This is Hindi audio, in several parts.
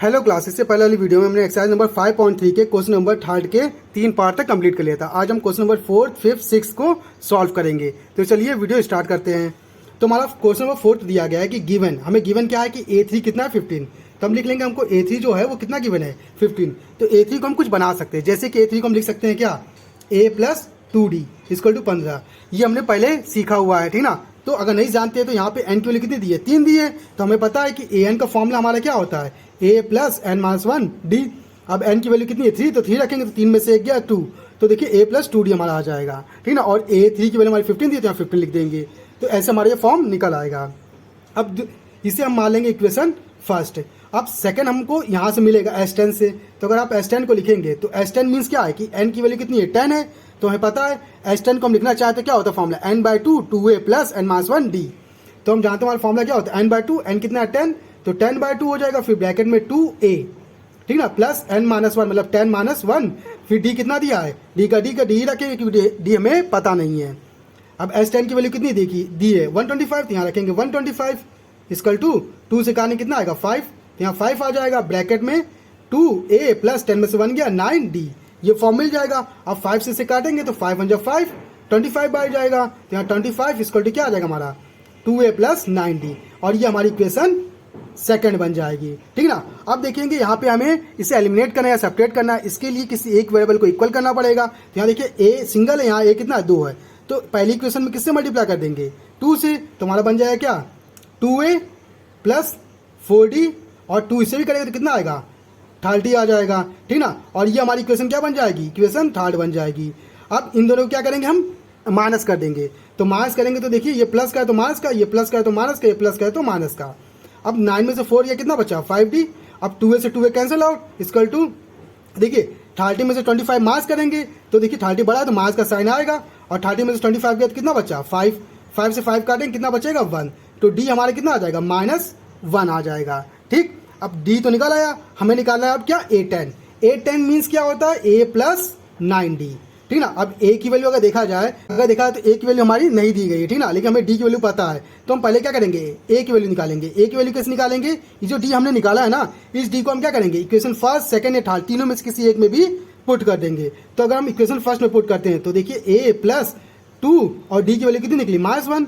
हेलो क्लास, इससे पहले वाली वीडियो में हमने एक्सरसाइज नंबर 5.3 के क्वेश्चन नंबर 3 के 3 पार्ट तक कंप्लीट कर लिया था। आज हम क्वेश्चन नंबर 4, 5, 6 को सॉल्व करेंगे। तो चलिए वीडियो स्टार्ट करते हैं। तो हमारा क्वेश्चन नंबर 4 दिया गया है कि गिवन, हमें गिवन क्या है कि A3 कितना है 15। तो हम लिख लेंगे हमको A3 जो है वो कितना गिवन है 15। तो A3 को हम कुछ बना सकते हैं, जैसे कि A3 को हम लिख सकते हैं क्या, A + 2D = 15। ये हमने पहले सीखा हुआ है, ठीक ना। तो अगर नहीं जानते हैं तो यहाँ पे n की वैल्यू कितनी दी है, 3 दी है। तो हमें पता है कि an का फॉर्मूला हमारा क्या होता है, a + n - 1d। अब n की वैल्यू कितनी है 3, तो 3 रखेंगे तो 3 में से 1 गया 2, तो देखिए a + 2d हमारा आ जाएगा, ठीक ना। और A3 की वैल्यू हमारी 15 दी है तो यहाँ 15 लिख देंगे। तो ऐसे हमारा ये फॉर्म निकल आएगा। अब इसे हम मान लेंगे इक्वेशन फर्स्ट। अब सेकंड हमको यहाँ से मिलेगा S10 से। तो अगर आप S10 को लिखेंगे तो S10 मीन्स क्या है कि n की वैल्यू कितनी है 10 है। तो हमें पता है S10 को हम लिखना चाहते हैं क्या होता है formula, n/2 2a + n - 1d। तो हम जानते हैं हमारा फॉर्मूला क्या होता है n/2, n कितना है 10, तो 10/2 हो जाएगा, फिर ब्रैकेट में 2a, ठीक ना, प्लस n - 1 मतलब 10 - 1, फिर d कितना दिया है, d का d रखेंगे क्योंकि d हमें पता नहीं है। अब S10 की वैल्यू कितनी दी है 125, तो यहाँ रखेंगे 125 = 2 से काटने कितना आएगा 5, तो यहाँ 5 आ जाएगा, ब्रैकेट में 2a + 10 में से 1 गया 9d, ये फॉर्म मिल जाएगा। अब 5 से काटेंगे तो 5 × 5 25 बार जाएगा, तो यहाँ 25 = क्या आ जाएगा हमारा 2a + 9d, और ये हमारी इक्वेशन सेकंड बन जाएगी, ठीक ना। अब देखेंगे यहाँ पे हमें इसे एलिमिनेट करना है या सेपरेट करना है, इसके लिए किसी एक वेरिएबल को इक्वल करना पड़ेगा। तो यहाँ देखिए a सिंगल है, यहाँ a कितना है 2 है, तो पहली इक्वेशन में किससे मल्टीप्लाई कर देंगे 2 से, तो हमारा बन जाएगा क्या 2a + 4d, और 2 इससे भी करेंगे तो कितना आएगा 30 आ जाएगा, ठीक ना। और ये हमारी इक्वेशन क्या बन जाएगी, इक्वेशन थर्ड बन जाएगी। अब इन दोनों को क्या करेंगे, हम माइनस कर देंगे। तो माइनस करेंगे तो देखिए ये प्लस का है तो माइनस का, ये प्लस का है तो माइनस का, ये प्लस का है तो माइनस का। अब 9 में से 4 ये कितना बचा 5d। अब 2a से 2a कैंसिल आउट = देखिए 30 में से 25 माइनस करेंगे तो देखिए 30 बड़ा है तो माइनस का साइन आएगा, और 30 में से 25 गया तो कितना बचा 5, 5 से 5 काटेंगे कितना बचेगा 1, तो d हमारा कितना आ जाएगा -1 आ जाएगा, ठीक। अब d तो निकाल आया, हमें निकालना है अब क्या A10 मीन्स क्या होता है a + 9d, ठीक ना। अब a की वैल्यू अगर देखा जाए तो a की वैल्यू हमारी नहीं दी गई है, ठीक ना, लेकिन हमें d की वैल्यू पता है। तो हम पहले क्या करेंगे a की वैल्यू निकालेंगे। a की वैल्यू कैसे निकालेंगे, ये जो d हमने निकाला है ना, इस d को हम क्या करेंगे इक्वेशन फर्स्ट, सेकंड या थर्ड तीनों में से किसी एक में भी पुट कर देंगे। तो अगर हम इक्वेशन फर्स्ट में पुट करते हैं तो देखिए a + 2 और d की वैल्यू कितनी निकली -1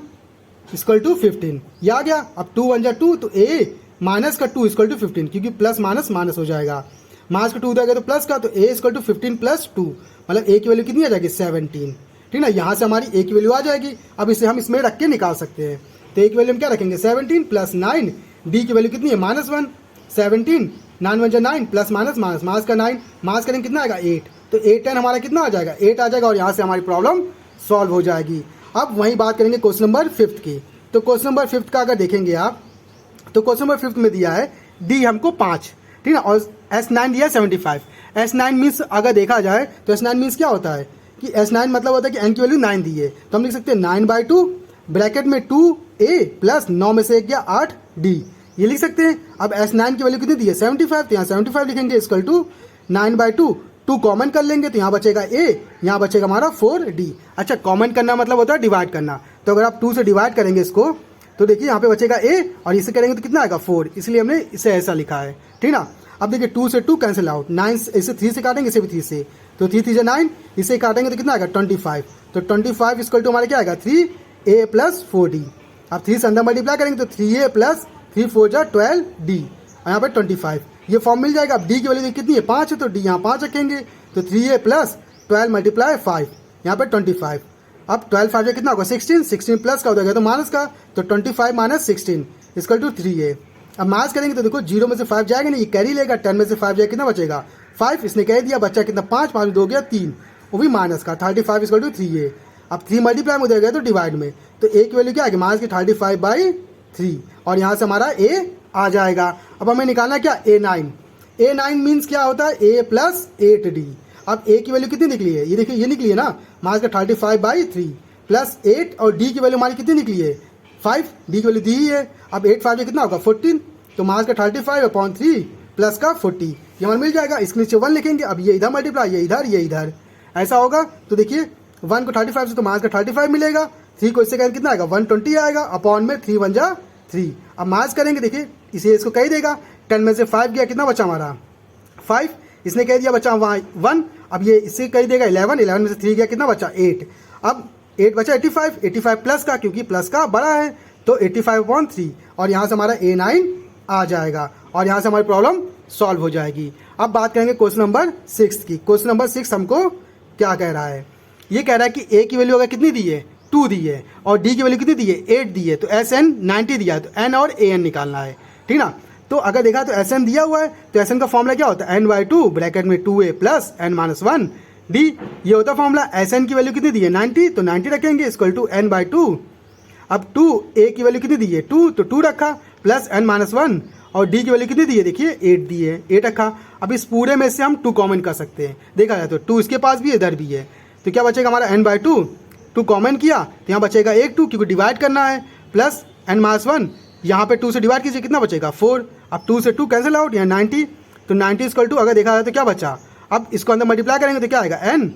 = 15, ये आ गया। अब 2 × 2 तो a माइनस का 2 = 15, क्योंकि प्लस माइनस माइनस हो जाएगा, माइनस का 2 उधर गया तो प्लस का, तो a = 15 + 2 मतलब a की वैल्यू कितनी आ जाएगी 17, ठीक ना। यहाँ से हमारी a की वैल्यू आ जाएगी। अब इसे हम इसमें रख के निकाल सकते हैं। तो a की वैल्यू हम क्या रखेंगे 17 + 9, d की वैल्यू कितनी है -1, 17 9 × 9 प्लस माइनस माइनस माइनस का 9 माइनस करेंगे कितना आएगा 8, तो 8 हमारा कितना आ जाएगा 8 आ जाएगा, और यहाँ से हमारी प्रॉब्लम सॉल्व हो जाएगी। अब वहीं बात करेंगे क्वेश्चन नंबर 5 की। तो क्वेश्चन नंबर 5 का अगर देखेंगे आप तो क्वेश्चन नंबर 5 में दिया है d हमको 5, ठीक है, और S9 दिया है 75। S9 मीन्स अगर देखा जाए तो S9 मीन्स क्या होता है कि S9 मतलब होता है कि n की वैल्यू 9 दी है, तो हम लिख सकते हैं 9/2 ब्रैकेट में 2a + 9 में से 1 गया 8d, ये लिख सकते हैं। अब S9 की वैल्यू कितनी दी है 75, तो यहाँ 75 लिखेंगे = 9/2, 2 कॉमन कर लेंगे तो यहाँ बचेगा a, यहाँ बचेगा हमारा 4d। अच्छा, कॉमन करना मतलब होता है डिवाइड करना, तो अगर आप 2 से डिवाइड करेंगे इसको तो देखिए यहाँ पे बचेगा a, और इसे करेंगे तो कितना आएगा 4, इसलिए हमने इसे ऐसा लिखा है, ठीक ना। अब देखिए 2 से 2 कैंसिल आउट, 9 इसे 3 से काटेंगे, इसे भी 3 से, तो 3 3 9, इसे काटेंगे तो कितना आएगा 25, तो 25 = हमारे क्या आएगा 3a + 4d। अब 3 से अंदर मल्टीप्लाई करेंगे तो 3a + 3 4 = 12d, और यहाँ पर 25, ये फॉर्म मिल जाएगा। अब d की वैल्यू कितनी है 5 है, तो d यहाँ 5 रखेंगे, तो 3a + 12 × 5 यहाँ पर 25। अब 12 5 कितना होगा 16, 16 प्लस का हो जाएगा तो माइनस का, तो 25 - 16 = 3a। अब माइनस करेंगे तो देखो 0 में से 5 जाएगा नहीं, ये कैरी लेगा, 10 में से 5 जाएगा कितना बचेगा 5, इसने कह दिया, बच्चा कितना 5 5 में 2 गया 3, वो भी माइनस का, 35 = 3a। अब 3 मल्टीप्लाई में हो जाएगा तो डिवाइड में, तो a की वैल्यू क्या आएगी माइनस की 35/3, और यहाँ से हमारा a आ जाएगा। अब हमें निकालना क्या A9 मीन्स क्या होता है a + 8d। अब a की वैल्यू कितनी निकली है, ये देखिए ये निकली है ना, माइनस का 35/3 प्लस 8, और d की वैल्यू हमारी कितनी निकली है 5, d की वैल्यू दी ही है। अब 8 5 कितना होगा 14, तो माइनस का 35/3 प्लस का 40, ये हमारा मिल जाएगा। इसके नीचे 1 लिखेंगे, अब ये इधर मल्टीप्लाई, ये इधर ऐसा होगा। तो देखिए 1 को 35 से तो माइनस का 35 मिलेगा, 3 को इससे करेंगे कितना आएगा 120 आएगा, अपॉन में 3 1 जा 3। अब माइनस करेंगे, देखिए इसे इसको कह देगा 10 में से 5 गया, कितना बचा हमारा 5, इसने कह दिया बचा वहाँ 1, अब ये इससे कह देगा 11, 11 में से 3 गया, कितना बचा 8, अब 8 बचा 85, 85 प्लस का, क्योंकि प्लस का बड़ा है तो 85/3, और यहाँ से हमारा A9 आ जाएगा और यहाँ से हमारी प्रॉब्लम सॉल्व हो जाएगी। अब बात करेंगे क्वेश्चन नंबर 6 की। क्वेश्चन नंबर 6 हमको क्या कह रहा है, ये कह रहा है कि A की वैल्यू अगर कितनी दी है 2 दी है और D की वैल्यू कितनी दी है 8 दी है, तो SN 90 दिया है, तो N और AN निकालना है, ठीक ना। तो अगर देखा तो SN दिया हुआ है तो SN का फॉर्मूला क्या होता है N/2 ब्रैकेट में 2A प्लस N-1 D, ये होता है फॉर्मूला। SN की वैल्यू कितनी दी है 90, तो 90 रखेंगे इक्वल टू N/2। अब 2A की वैल्यू कितनी दी है 2, तो 2 रखा प्लस N-1, और D की वैल्यू कितनी दी है देखिए 8 दी है, 8 रखा। अब इस पूरे में से हम 2 कॉमन कर सकते हैं, देखा जाए तो 2 इसके पास भी है इधर भी है, तो क्या बचेगा हमारा N/2, 2 कॉमन किया तो यहाँ बचेगा 1 2 क्योंकि डिवाइड करना है, प्लस N-1 यहाँ पे 2 से डिवाइड कीजिए, कितना बचेगा 4। अब 2 से 2 कैंसिल आउट, यहाँ 90, तो 90 इक्वल टू अगर देखा जाए तो क्या बचा, अब इसको अंदर मल्टीप्लाई करेंगे तो क्या आएगा N,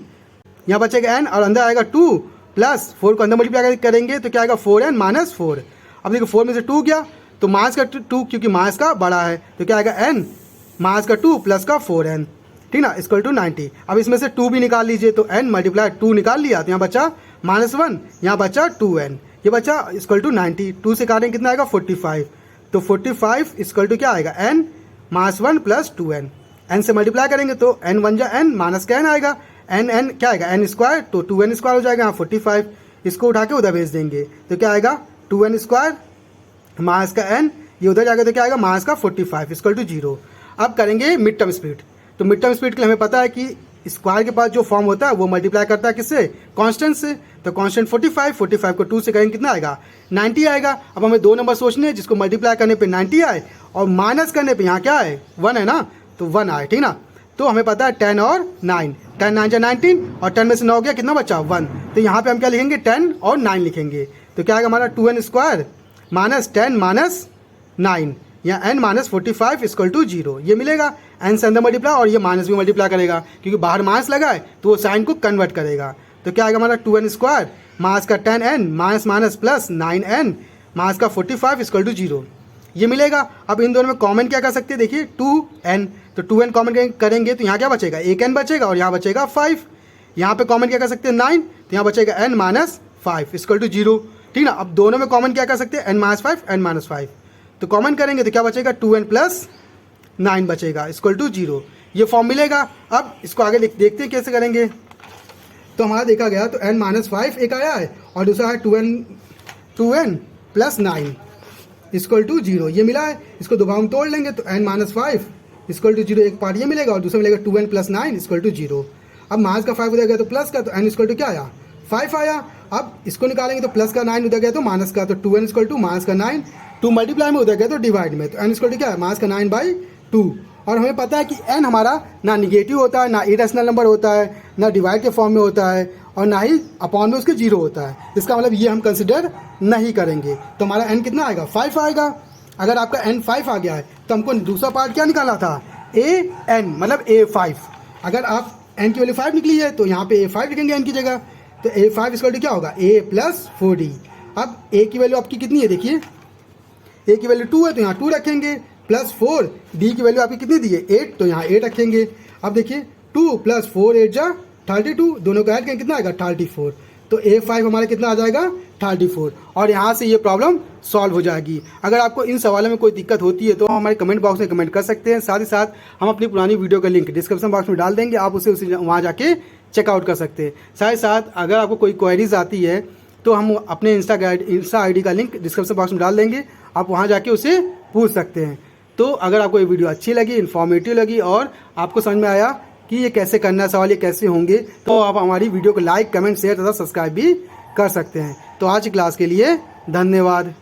यहाँ बचेगा N और अंदर आएगा 2 प्लस 4 को अंदर मल्टीप्लाई करेंगे तो क्या आएगा 4N-4। अब देखो 4 में से 2 गया तो मास का 2 क्योंकि मास का बड़ा है तो क्या आएगा N मास का 2 प्लस का 4N, ठीक ना, इक्वल टू 90। अब इसमें से 2 भी निकाल लीजिए तो N मल्टीप्लाई 2 निकाल लिया तो यहाँ बचा -1, यहाँ बचा 2N, ये बचा इक्वल टू 90, 2 से काटेंगे कितना आएगा 45, तो 45 इक्वल टू क्या आएगा N -1 प्लस 2N, N से मल्टीप्लाई करेंगे तो N 1 जा N माइनस का N आएगा, N क्या आएगा N स्क्वायर, तो 2N स्क्वायर हो जाएगा यहाँ 45, इसको उठा के उधर भेज देंगे तो क्या आएगा 2N स्क्वायर माइनस का N, ये उधर जाएगा तो क्या आएगा माइनस का 45 इक्वल टू 0। अब करेंगे मिड टर्म स्पीड, तो मिड टर्म स्पीड के लिए हमें पता है कि स्क्वायर के पास जो फॉर्म होता है वो मल्टीप्लाई करता है किससे, कांस्टेंट से, तो कांस्टेंट 45 को 2 से करेंगे कितना आएगा 90 आएगा। अब हमें 2 नंबर सोचने हैं जिसको मल्टीप्लाई करने पे 90 आए और माइनस करने पे यहाँ क्या है 1 है ना, तो 1 आए, ठीक ना। तो हमें पता है 10 और 9, 10 9 जा 19 और 10 में से 9 गया, कितना बचा 1, तो यहाँ पे हम क्या लिखेंगे 10 और 9 लिखेंगे, तो क्या आएगा हमारा 2N स्क्वायर माइनस 10 माइनस 9, या N माइनस 45 इक्वल टू 0, ये मिलेगा। N से अंदर मल्टीप्लाई और ये माइनस भी मल्टीप्लाई करेगा क्योंकि बाहर माइनस लगा है तो वो साइन को कन्वर्ट करेगा, तो क्या आएगा हमारा 2N स्क्वायर माइनस का 10N minus minus plus 9N minus का 45 इक्वल टू 0, ये मिलेगा। अब इन दोनों में कॉमन क्या कर सकते हैं देखिए 2N, तो 2N कॉमन करेंगे तो यहाँ क्या बचेगा 1N बचेगा और यहाँ बचेगा 5, यहाँ पे कॉमन क्या कर सकते हैं 9, तो यहाँ बचेगा N माइनस 5 इक्वल टू 0, ठीक ना। अब दोनों में कॉमन क्या कर सकते हैं N माइनस 5 N माइनस 5, तो कॉमन करेंगे तो क्या बचेगा 2N प्लस 9 बचेगा इक्वल टू 0, ये फॉर्म मिलेगा। अब इसको आगे देखते हैं कैसे करेंगे, तो हमारा देखा गया तो N माइनस 5 एक आया है और दूसरा है 2N प्लस 9 इक्वल टू 0, ये मिला है। इसको दो भाग में तोड़ लेंगे तो N माइनस 5 इक्वल टू 0 एक पार्ट ये मिलेगा और दूसरा मिलेगा 2N प्लस 9 इक्वल टू 0। अब माइनस का 5 उधर गया तो प्लस का, तो N इक्वल टू क्या आया 5 आया। अब इसको निकालेंगे तो प्लस का 9 उधर गया तो माइनस का, तो 2N इक्वल टू माइनस का 9, 2 मल्टीप्लाई में उधर गया तो डिवाइड में, तो N इक्वल टू क्या है माइनस का 9/2। और हमें पता है कि N हमारा ना निगेटिव होता है, ना इरेशनल नंबर होता है, ना डिवाइड के फॉर्म में होता है और ना ही अपॉन में उसके 0 होता है, इसका मतलब ये हम कंसिडर नहीं करेंगे। तो हमारा N कितना आएगा 5 आएगा। अगर आपका N 5 आ गया है तो हमको दूसरा पार्ट क्या निकालना था AN, मतलब A5। अगर आप N की वैल्यू 5 निकली है तो यहाँ पे A5 लिखेंगे N की जगह, तो A5 इक्वल टू क्या होगा A प्लस 4D। अब A की वैल्यू आपकी कितनी है देखिए, A की वैल्यू 2 है तो यहाँ 2 रखेंगे, प्लस 4, D की वैल्यू आपकी कितनी दी है 8, तो यहाँ 8 रखेंगे। अब देखिए 2 प्लस 4 8 जा 32, दोनों का ऐड करेंगे कितना आएगा 34, तो A5 हमारा कितना आ जाएगा 34, और यहाँ से ये प्रॉब्लम सॉल्व हो जाएगी। अगर आपको इन सवालों में कोई दिक्कत होती है तो हमारे कमेंट बॉक्स में कमेंट कर सकते हैं। साथ ही साथ हम अपनी पुरानी वीडियो का लिंक डिस्क्रिप्शन बॉक्स में डाल देंगे, आप उसे वहाँ जाके चेकआउट कर सकते हैं। साथ ही साथ अगर आपको कोई क्वेरीज आती है तो हम अपने इंस्टा ID का लिंक डिस्क्रिप्शन बॉक्स में डाल देंगे, आप वहाँ जाके उसे पूछ सकते हैं। तो अगर आपको ये वीडियो अच्छी लगी, इन्फॉर्मेटिव लगी और आपको समझ में आया कि ये कैसे करना है सवाल, ये कैसे होंगे, तो आप हमारी वीडियो को लाइक, कमेंट, शेयर तथा सब्सक्राइब भी कर सकते हैं। तो आज की क्लास के लिए धन्यवाद।